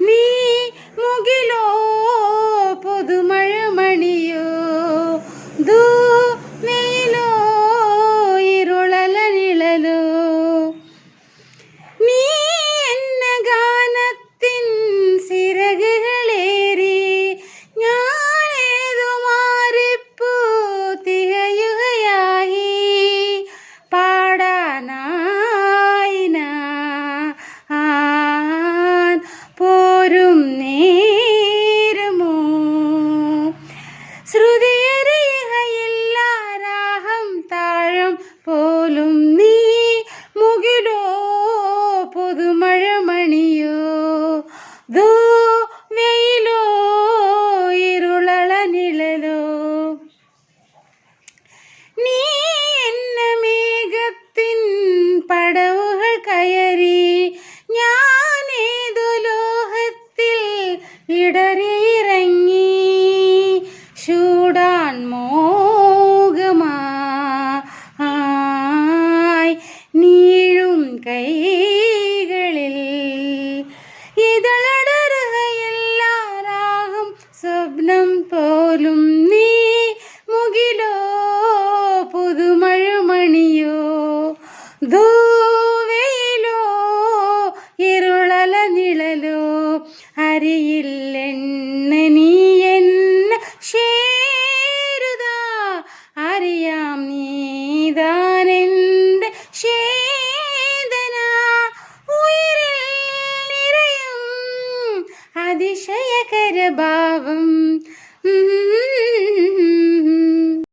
നീ മുകിലോ പുതുമഴമണിയോ ദൂമയിലോ ഇരുളല നിഴലോ നീ എന്ന ഗാനത്തിൻ സിറകുകളേറി ഞാനേതു മാറിപ്പൂ തികയുകയായി പാടാനായി ഞാൻ പോരും നേരമോ ശ്രുതിയറിയുകയില്ല രാഗം താഴം പോലും നീ മുകിലോ പുതുമഴമണിയോ ദൂമയിലോ ഇരുളല നിഴലോ നീ എന്ന മേഘത്തിൻ പടവുകൾ കയറി ഞാനേതു ലോഹത്തിൽ ഇടറിയിറങ്ങി ചൂടാൻ മോഹമായി നീഴും കൈകളിൽ ഇതളടറുകയില്ല രാഗം സ്വപ്നം പോലും നീ മുകിലോ പുതുമഴമണിയോ ദൂവയിലോ ഇരുളല നിഴലോ അറിയില്ലെന്ന നീ എന്ന ശേരുതാ അറിയാം നീതാനെൻ്റെ ശേദന ഉയരിൽ നിറയും അതിശയകരഭാവം